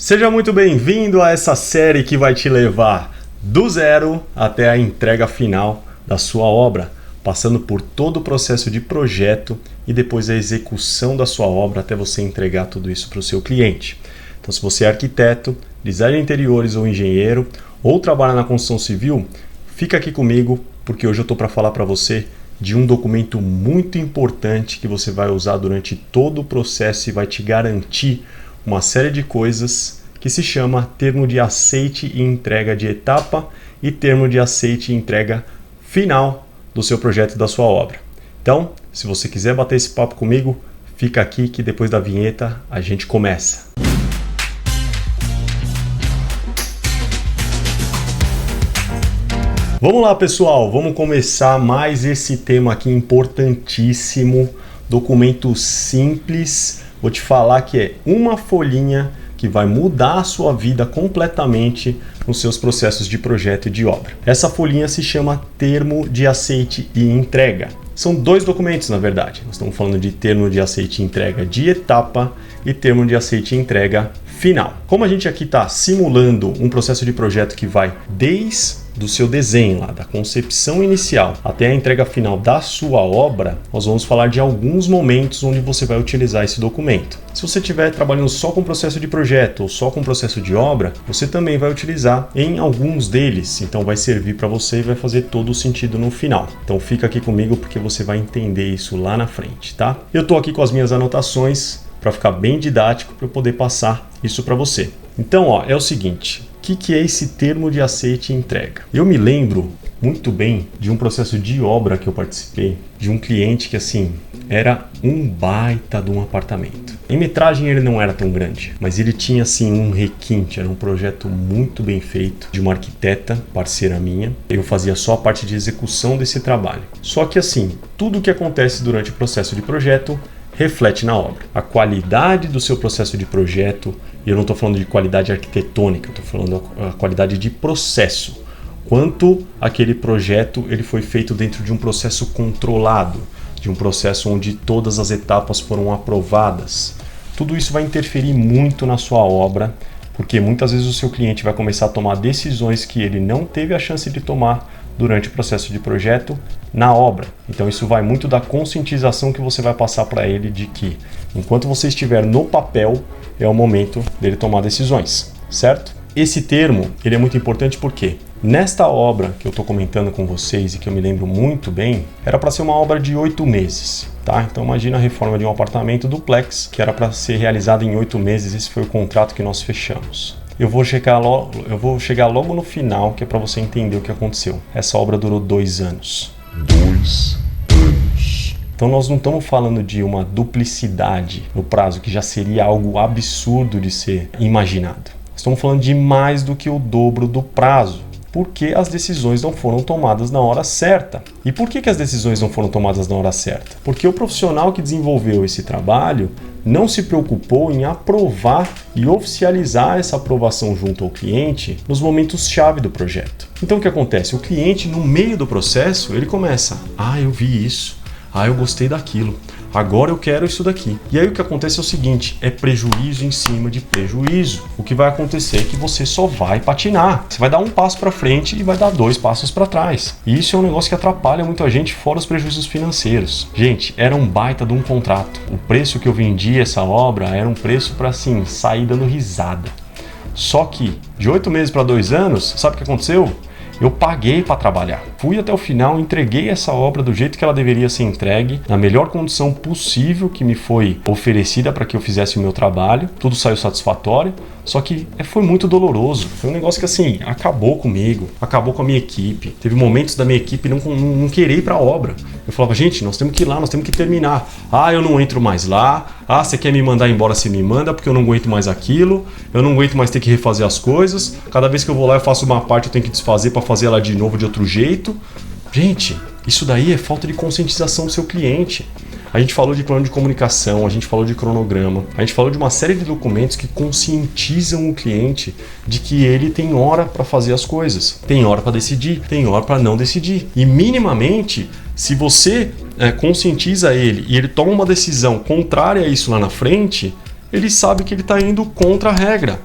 Seja muito bem-vindo a essa série que vai te levar do zero até a entrega final da sua obra, passando por todo o processo de projeto e depois a execução da sua obra até você entregar tudo isso para o seu cliente. Então, se você é arquiteto, designer de interiores ou engenheiro, ou trabalha na construção civil, fica aqui comigo, porque hoje eu estou para falar para você de um documento muito importante que você vai usar durante todo o processo e vai te garantir uma série de coisas que se chama termo de aceite e entrega de etapa e termo de aceite e entrega final do seu projeto e da sua obra. Então, se você quiser bater esse papo comigo, fica aqui que depois da vinheta a gente começa. Vamos lá, pessoal, vamos começar mais esse tema aqui importantíssimo, documento simples. Vou te falar que é uma folhinha que vai mudar a sua vida completamente nos seus processos de projeto e de obra. Essa folhinha se chama termo de aceite e entrega. São dois documentos, na verdade. Nós estamos falando de termo de aceite e entrega de etapa e termo de aceite e entrega final. Como a gente aqui está simulando um processo de projeto que vai desde do seu desenho, lá, da concepção inicial até a entrega final da sua obra, nós vamos falar de alguns momentos onde você vai utilizar esse documento. Se você estiver trabalhando só com processo de projeto ou só com processo de obra, você também vai utilizar em alguns deles, então vai servir para você e vai fazer todo o sentido no final. Então fica aqui comigo porque você vai entender isso lá na frente, tá? Eu estou aqui com as minhas anotações para ficar bem didático para eu poder passar isso para você. Então, é o seguinte, o que é esse termo de aceite e entrega? Eu me lembro muito bem de um processo de obra que eu participei, de um cliente que assim, era um baita de um apartamento. Em metragem ele não era tão grande, mas ele tinha assim um requinte, era um projeto muito bem feito, de uma arquiteta, parceira minha. Eu fazia só a parte de execução desse trabalho. Só que assim, tudo o que acontece durante o processo de projeto reflete na obra. A qualidade do seu processo de projeto, e eu não estou falando de qualidade arquitetônica, eu estou falando da qualidade de processo. Quanto aquele projeto ele foi feito dentro de um processo controlado, de um processo onde todas as etapas foram aprovadas. Tudo isso vai interferir muito na sua obra, porque muitas vezes o seu cliente vai começar a tomar decisões que ele não teve a chance de tomar durante o processo de projeto na obra. Então isso vai muito da conscientização que você vai passar para ele de que enquanto você estiver no papel é o momento dele tomar decisões, certo? Esse termo ele é muito importante porque nesta obra que eu estou comentando com vocês e que eu me lembro muito bem, era para ser uma obra de 8 meses. Tá? Então imagina a reforma de um apartamento duplex que era para ser realizada em 8 meses, esse foi o contrato que nós fechamos. Eu vou chegar logo no final, que é para você entender o que aconteceu. Essa obra durou 2 anos. 2 anos. Então nós não estamos falando de uma duplicidade no prazo, que já seria algo absurdo de ser imaginado. Estamos falando de mais do que o dobro do prazo, porque as decisões não foram tomadas na hora certa. E por que as decisões não foram tomadas na hora certa? Porque o profissional que desenvolveu esse trabalho não se preocupou em aprovar e oficializar essa aprovação junto ao cliente nos momentos-chave do projeto. Então o que acontece? O cliente, no meio do processo, ele começa: eu vi isso, eu gostei daquilo, agora eu quero isso daqui. E aí o que acontece é o seguinte, é prejuízo em cima de prejuízo. O que vai acontecer é que você só vai patinar. Você vai dar um passo para frente e vai dar 2 passos para trás. E isso é um negócio que atrapalha muita gente, fora os prejuízos financeiros. Gente, era um baita de um contrato. O preço que eu vendi essa obra era um preço para assim, sair dando risada. Só que de 8 meses para 2 anos, sabe o que aconteceu? Eu paguei para trabalhar. Fui até o final, entreguei essa obra do jeito que ela deveria ser entregue, na melhor condição possível que me foi oferecida para que eu fizesse o meu trabalho. Tudo saiu satisfatório, só que foi muito doloroso. Foi um negócio que assim, acabou comigo, acabou com a minha equipe. Teve momentos da minha equipe não querer ir para a obra. Eu falava, gente, nós temos que ir lá, nós temos que terminar. Eu não entro mais lá. Você quer me mandar embora, você me manda, porque eu não aguento mais aquilo. Eu não aguento mais ter que refazer as coisas. Cada vez que eu vou lá, eu faço uma parte, eu tenho que desfazer para fazer ela de novo de outro jeito. Gente, isso daí é falta de conscientização do seu cliente. A gente falou de plano de comunicação, a gente falou de cronograma, a gente falou de uma série de documentos que conscientizam o cliente de que ele tem hora para fazer as coisas, tem hora para decidir, tem hora para não decidir. E minimamente, se você conscientiza ele e ele toma uma decisão contrária a isso lá na frente, ele sabe que ele está indo contra a regra.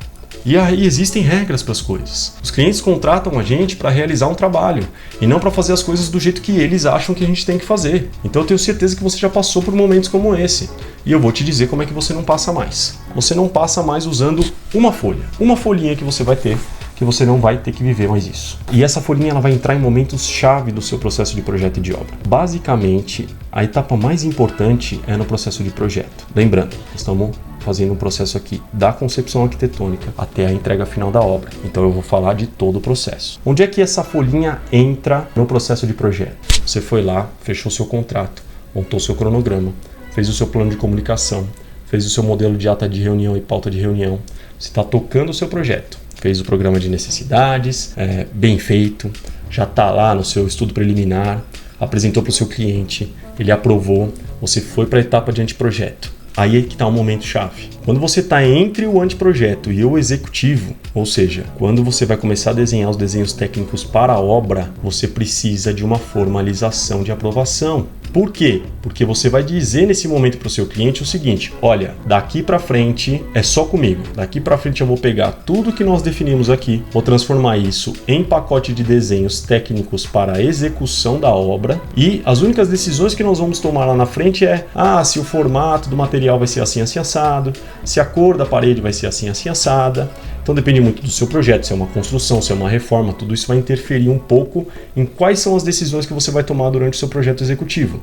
E aí existem regras para as coisas. Os clientes contratam a gente para realizar um trabalho e não para fazer as coisas do jeito que eles acham que a gente tem que fazer. Então eu tenho certeza que você já passou por momentos como esse. E eu vou te dizer como é que você não passa mais. Você não passa mais usando uma folha. Uma folhinha que você vai ter, que você não vai ter que viver mais isso. E essa folhinha ela vai entrar em momentos-chave do seu processo de projeto e de obra. Basicamente, a etapa mais importante é no processo de projeto. Lembrando, estamos fazendo um processo aqui da concepção arquitetônica até a entrega final da obra. Então eu vou falar de todo o processo. Onde é que essa folhinha entra no processo de projeto? Você foi lá, fechou seu contrato, montou seu cronograma, fez o seu plano de comunicação, fez o seu modelo de ata de reunião e pauta de reunião. Você está tocando o seu projeto. Fez o programa de necessidades, bem feito, já está lá no seu estudo preliminar, apresentou para o seu cliente, ele aprovou, você foi para a etapa de anteprojeto. Aí é que está o momento-chave. Quando você está entre o anteprojeto e o executivo, ou seja, quando você vai começar a desenhar os desenhos técnicos para a obra, você precisa de uma formalização de aprovação. Por quê? Porque você vai dizer nesse momento para o seu cliente o seguinte: olha, daqui para frente é só comigo. Daqui para frente eu vou pegar tudo que nós definimos aqui, vou transformar isso em pacote de desenhos técnicos para a execução da obra e as únicas decisões que nós vamos tomar lá na frente é se o formato do material vai ser assim, assim, assado, se a cor da parede vai ser assim, assim, assada. Então depende muito do seu projeto, se é uma construção, se é uma reforma, tudo isso vai interferir um pouco em quais são as decisões que você vai tomar durante o seu projeto executivo.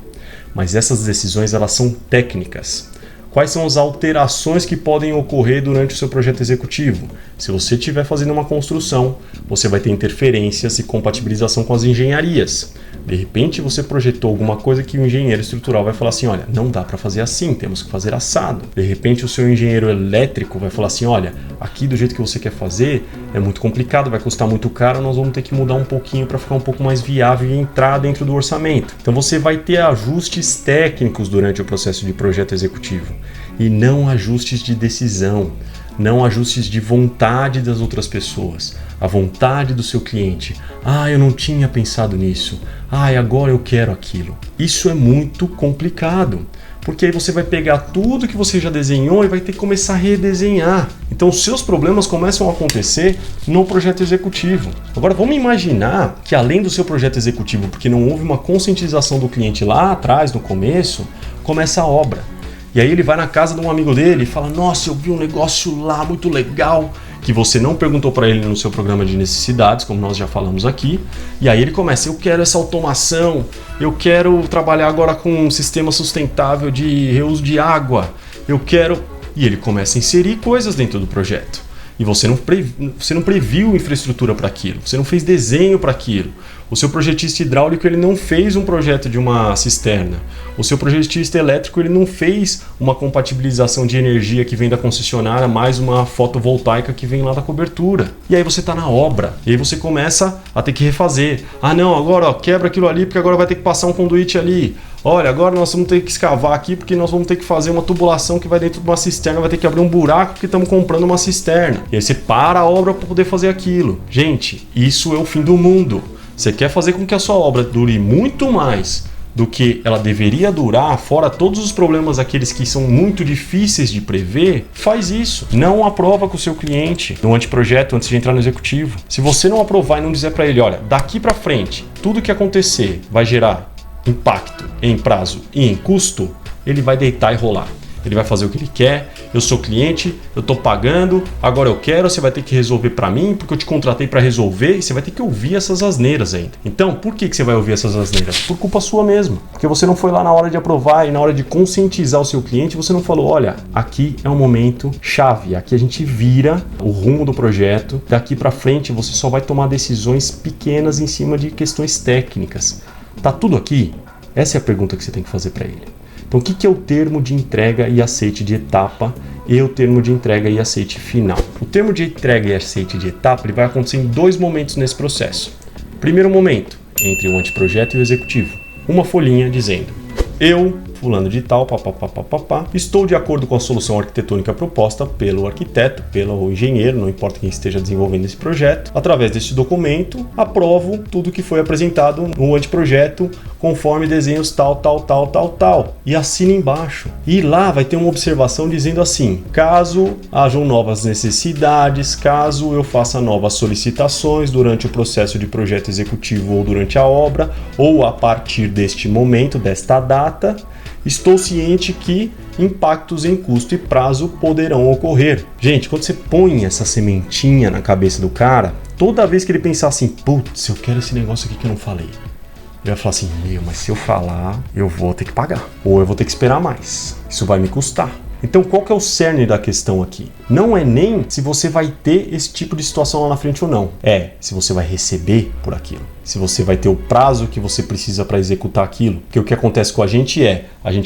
Mas essas decisões elas são técnicas. Quais são as alterações que podem ocorrer durante o seu projeto executivo? Se você estiver fazendo uma construção, você vai ter interferências e compatibilização com as engenharias. De repente você projetou alguma coisa que o engenheiro estrutural vai falar assim: olha, não dá para fazer assim, temos que fazer assado. De repente o seu engenheiro elétrico vai falar assim: olha, aqui do jeito que você quer fazer é muito complicado, vai custar muito caro, nós vamos ter que mudar um pouquinho para ficar um pouco mais viável e entrar dentro do orçamento. Então você vai ter ajustes técnicos durante o processo de projeto executivo e não ajustes de decisão. Não ajustes de vontade das outras pessoas, a vontade do seu cliente. Eu não tinha pensado nisso. Agora eu quero aquilo. Isso é muito complicado, porque aí você vai pegar tudo que você já desenhou e vai ter que começar a redesenhar. Então os seus problemas começam a acontecer no projeto executivo. Agora vamos imaginar que além do seu projeto executivo, porque não houve uma conscientização do cliente lá atrás, no começo, começa a obra. E aí ele vai na casa de um amigo dele e fala: nossa, eu vi um negócio lá muito legal, que você não perguntou para ele no seu programa de necessidades, como nós já falamos aqui. E aí ele começa: eu quero essa automação, eu quero trabalhar agora com um sistema sustentável de reuso de água, eu quero... E ele começa a inserir coisas dentro do projeto. E você não previu infraestrutura para aquilo, você não fez desenho para aquilo. O seu projetista hidráulico ele não fez um projeto de uma cisterna. O seu projetista elétrico ele não fez uma compatibilização de energia que vem da concessionária mais uma fotovoltaica que vem lá da cobertura. E aí você está na obra, e aí você começa a ter que refazer. Não, agora quebra aquilo ali porque agora vai ter que passar um conduíte ali. Olha, agora nós vamos ter que escavar aqui porque nós vamos ter que fazer uma tubulação que vai dentro de uma cisterna, vai ter que abrir um buraco porque estamos comprando uma cisterna. E aí você para a obra para poder fazer aquilo. Gente, isso é o fim do mundo. Você quer fazer com que a sua obra dure muito mais do que ela deveria durar, fora todos os problemas aqueles que são muito difíceis de prever, faz isso. Não aprova com o seu cliente no anteprojeto antes de entrar no executivo. Se você não aprovar e não dizer para ele: olha, daqui para frente, tudo que acontecer vai gerar impacto em prazo e em custo, ele vai deitar e rolar. Ele vai fazer o que ele quer, eu sou cliente, eu estou pagando, agora eu quero, você vai ter que resolver para mim, porque eu te contratei para resolver, e você vai ter que ouvir essas asneiras ainda. Então, por que você vai ouvir essas asneiras? Por culpa sua mesmo. Porque você não foi lá na hora de aprovar e na hora de conscientizar o seu cliente, você não falou: olha, aqui é um momento chave, aqui a gente vira o rumo do projeto, daqui para frente você só vai tomar decisões pequenas em cima de questões técnicas. Tá tudo aqui? Essa é a pergunta que você tem que fazer para ele. Então, o que é o termo de entrega e aceite de etapa e o termo de entrega e aceite final? O termo de entrega e aceite de etapa ele vai acontecer em 2 momentos nesse processo. Primeiro momento, entre o anteprojeto e o executivo. Uma folhinha dizendo: eu, fulano de tal, papapá. Estou de acordo com a solução arquitetônica proposta pelo arquiteto, pelo engenheiro, não importa quem esteja desenvolvendo esse projeto. Através desse documento, aprovo tudo que foi apresentado no anteprojeto, conforme desenhos tal. E assina embaixo. E lá vai ter uma observação dizendo assim: caso hajam novas necessidades, caso eu faça novas solicitações durante o processo de projeto executivo ou durante a obra, ou a partir deste momento, desta data, estou ciente que impactos em custo e prazo poderão ocorrer. Gente, quando você põe essa sementinha na cabeça do cara, toda vez que ele pensar assim, putz, eu quero esse negócio aqui que eu não falei, ele vai falar assim, mas se eu falar, eu vou ter que pagar. Ou eu vou ter que esperar mais. Isso vai me custar. Então, qual que é o cerne da questão aqui? Não é nem se você vai ter esse tipo de situação lá na frente ou não. É se você vai receber por aquilo. Se você vai ter o prazo que você precisa para executar aquilo. Porque o que acontece com a gente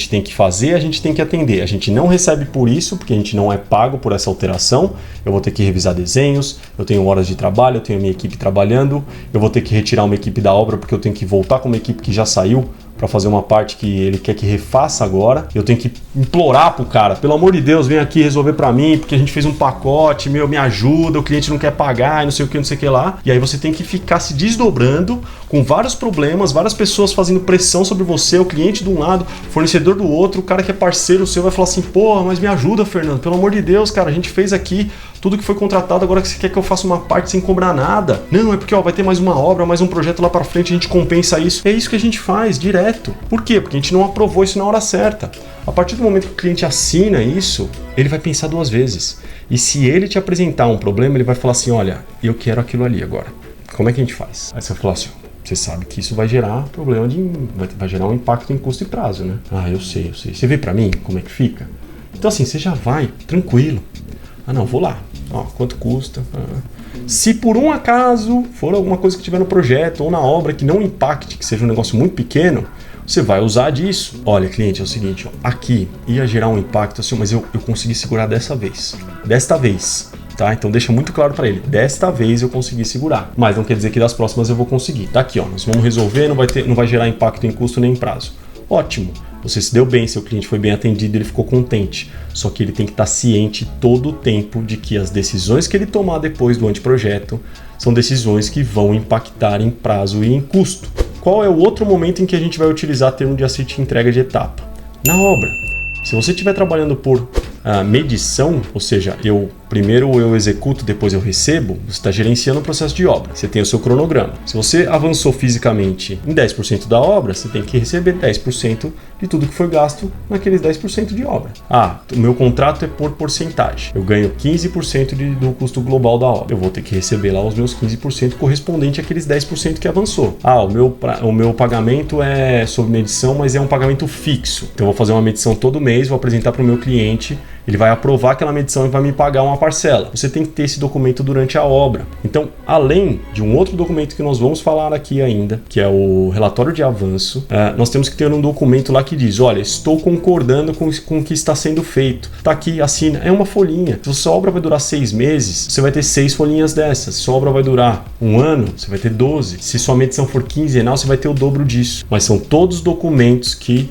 tem que fazer, a gente tem que atender. A gente não recebe por isso, porque a gente não é pago por essa alteração. Eu vou ter que revisar desenhos, eu tenho horas de trabalho, eu tenho a minha equipe trabalhando, eu vou ter que retirar uma equipe da obra porque eu tenho que voltar com uma equipe que já saiu para fazer uma parte que ele quer que refaça agora. Eu tenho que implorar pro cara, pelo amor de Deus, vem aqui resolver para mim, porque a gente fez um pacote, me ajuda, o cliente não quer pagar, e não sei o que lá. E aí você tem que ficar se desdobrando com vários problemas, várias pessoas fazendo pressão sobre você, o cliente de um lado, fornecedor do outro, o cara que é parceiro seu vai falar assim, porra, mas me ajuda, Fernando, pelo amor de Deus, cara, a gente fez aqui tudo que foi contratado, agora que você quer que eu faça uma parte sem cobrar nada. Não, é porque vai ter mais uma obra, mais um projeto lá para frente, a gente compensa isso. É isso que a gente faz direto. Por quê? Porque a gente não aprovou isso na hora certa. A partir do momento que o cliente assina isso, ele vai pensar duas vezes. E se ele te apresentar um problema, ele vai falar assim, olha, eu quero aquilo ali agora. Como é que a gente faz? Aí você vai falar assim, você sabe que isso vai gerar problema vai gerar um impacto em custo e prazo, né? Ah, eu sei. Você vê para mim como é que fica? Então assim, você já vai tranquilo. Ah, não, vou lá. Ó, quanto custa? Se por um acaso for alguma coisa que tiver no projeto ou na obra que não impacte, que seja um negócio muito pequeno, você vai usar disso. Olha, cliente, é o seguinte, ó, aqui ia gerar um impacto assim, mas eu consegui segurar dessa vez. Desta vez, tá? Então deixa muito claro para ele. Desta vez eu consegui segurar. Mas não quer dizer que das próximas eu vou conseguir. Tá aqui, ó. Nós vamos resolver, não vai gerar impacto em custo nem em prazo. Ótimo. Você se deu bem, seu cliente foi bem atendido, ele ficou contente. Só que ele tem que estar ciente todo o tempo de que as decisões que ele tomar depois do anteprojeto são decisões que vão impactar em prazo e em custo. Qual é o outro momento em que a gente vai utilizar termo de aceite e entrega de etapa? Na obra. Se você estiver trabalhando por medição, ou seja, primeiro eu executo, depois eu recebo, você está gerenciando o processo de obra. Você tem o seu cronograma. Se você avançou fisicamente em 10% da obra, você tem que receber 10% de tudo que foi gasto naqueles 10% de obra. Ah, o meu contrato é por porcentagem. Eu ganho 15% do custo global da obra. Eu vou ter que receber lá os meus 15% correspondente àqueles 10% que avançou. Ah, o meu pagamento é sob medição, mas é um pagamento fixo. Então eu vou fazer uma medição todo mês, vou apresentar para o meu cliente, ele vai aprovar aquela medição e vai me pagar uma parcela. Você tem que ter esse documento durante a obra. Então, além de um outro documento que nós vamos falar aqui ainda, que é o relatório de avanço, nós temos que ter um documento lá que diz, olha, estou concordando com o que está sendo feito. Tá aqui, assina. É uma folhinha. Se a sua obra vai durar 6 meses, você vai ter 6 folhinhas dessas. Se a sua obra vai durar 1 ano, você vai ter 12. Se sua medição for quinzenal, você vai ter o dobro disso. Mas são todos documentos que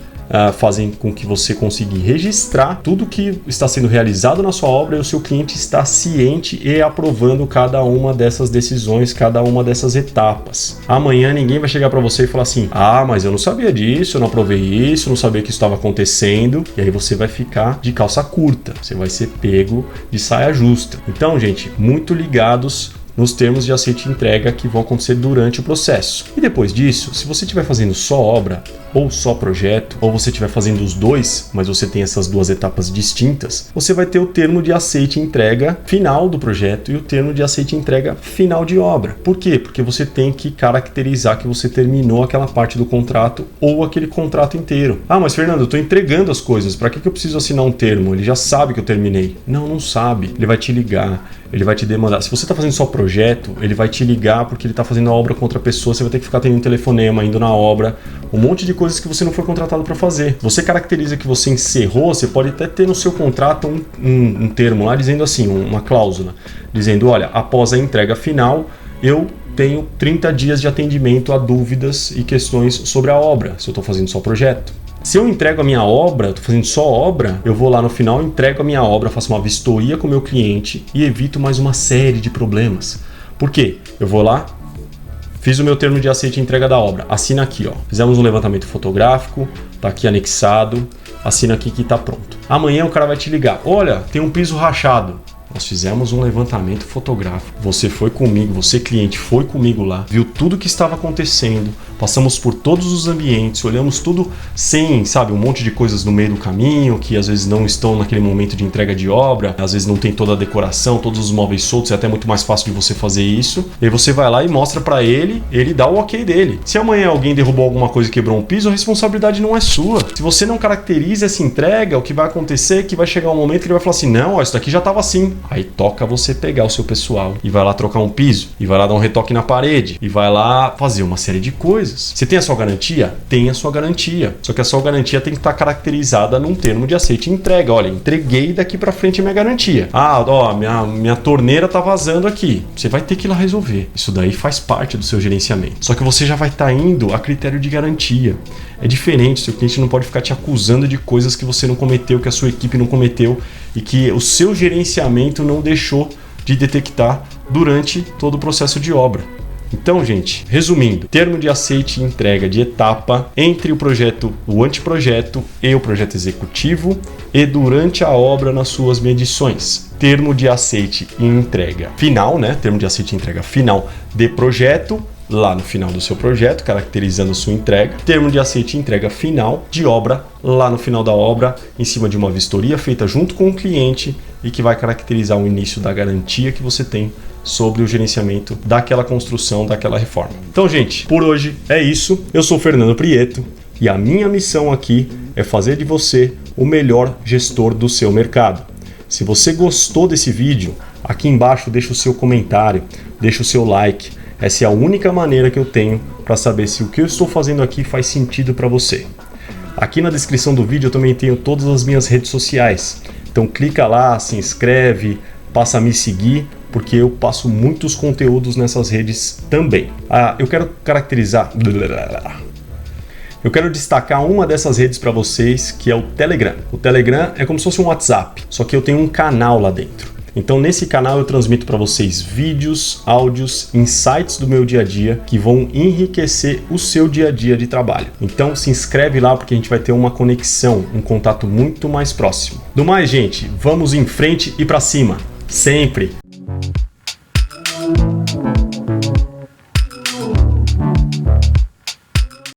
fazem com que você consiga registrar tudo que está sendo realizado na sua obra e o seu cliente está ciente e aprovando cada uma dessas decisões, cada uma dessas etapas. Amanhã ninguém vai chegar para você e falar assim, mas eu não sabia disso, eu não aprovei isso, não sabia que isso estava acontecendo, e aí você vai ficar de calça curta, você vai ser pego de saia justa. Então, gente, muito ligados nos termos de aceite e entrega que vão acontecer durante o processo. E depois disso, se você estiver fazendo só obra, ou só projeto, ou você estiver fazendo os dois, mas você tem essas duas etapas distintas, você vai ter o termo de aceite e entrega final do projeto e o termo de aceite e entrega final de obra. Por quê? Porque você tem que caracterizar que você terminou aquela parte do contrato ou aquele contrato inteiro. Mas Fernando, eu estou entregando as coisas, para que eu preciso assinar um termo? Ele já sabe que eu terminei. Não sabe. Ele vai te ligar, ele vai te demandar. Se você está fazendo só projeto, ele vai te ligar porque ele está fazendo a obra com outra pessoa, você vai ter que ficar tendo um telefonema, indo na obra, um monte de coisas que você não foi contratado para fazer. Você caracteriza que você encerrou, você pode até ter no seu contrato um termo lá dizendo assim, uma cláusula, dizendo, olha, após a entrega final, eu tenho 30 dias de atendimento a dúvidas e questões sobre a obra, se eu estou fazendo só projeto. Se eu entrego a minha obra, estou fazendo só obra, eu vou lá no final, entrego a minha obra, faço uma vistoria com o meu cliente e evito mais uma série de problemas. Por quê? Eu vou lá, fiz o meu termo de aceite e entrega da obra, assina aqui, ó. Fizemos um levantamento fotográfico, tá aqui anexado, assina aqui que tá pronto. Amanhã o cara vai te ligar, olha, tem um piso rachado. Nós fizemos um levantamento fotográfico. Você foi comigo, você cliente foi comigo lá, viu tudo que estava acontecendo, passamos por todos os ambientes, olhamos tudo sem, sabe, um monte de coisas no meio do caminho, que às vezes não estão naquele momento de entrega de obra, às vezes não tem toda a decoração, todos os móveis soltos, é até muito mais fácil de você fazer isso. E aí você vai lá e mostra para ele, ele dá o ok dele. Se amanhã alguém derrubou alguma coisa e quebrou um piso, a responsabilidade não é sua. Se você não caracteriza essa entrega, o que vai acontecer é que vai chegar um momento que ele vai falar assim, não, ó, isso daqui já estava assim. Aí toca você pegar o seu pessoal e vai lá trocar um piso, e vai lá dar um retoque na parede, e vai lá fazer uma série de coisas. Você tem a sua garantia? Tem a sua garantia. Só que a sua garantia tem que estar caracterizada num termo de aceite e entrega. Olha, entreguei daqui pra frente a minha garantia. Ah, ó, minha torneira tá vazando aqui. Você vai ter que ir lá resolver. Isso daí faz parte do seu gerenciamento. Só que você já vai estar indo a critério de garantia. É diferente, seu cliente não pode ficar te acusando de coisas que você não cometeu, que a sua equipe não cometeu e que o seu gerenciamento não deixou de detectar durante todo o processo de obra. Então, gente, resumindo, termo de aceite e entrega de etapa entre o projeto, o anteprojeto e o projeto executivo e durante a obra nas suas medições. Termo de aceite e entrega final, né? Termo de aceite e entrega final de projeto, lá no final do seu projeto, caracterizando sua entrega. Termo de aceite e entrega final de obra, lá no final da obra, em cima de uma vistoria feita junto com o cliente e que vai caracterizar o início da garantia que você tem sobre o gerenciamento daquela construção, daquela reforma. Então, gente, por hoje é isso. Eu sou o Fernando Prieto e a minha missão aqui é fazer de você o melhor gestor do seu mercado. Se você gostou desse vídeo, aqui embaixo deixa o seu comentário, deixa o seu like. Essa é a única maneira que eu tenho para saber se o que eu estou fazendo aqui faz sentido para você. Aqui na descrição do vídeo eu também tenho todas as minhas redes sociais. Então clica lá, se inscreve, passa a me seguir, porque eu passo muitos conteúdos nessas redes também. Eu quero caracterizar... Eu quero destacar uma dessas redes para vocês, que é o Telegram. O Telegram é como se fosse um WhatsApp, só que eu tenho um canal lá dentro. Então nesse canal eu transmito para vocês vídeos, áudios, insights do meu dia a dia que vão enriquecer o seu dia a dia de trabalho. Então se inscreve lá porque a gente vai ter uma conexão, um contato muito mais próximo. Do mais, gente, vamos em frente e para cima, sempre!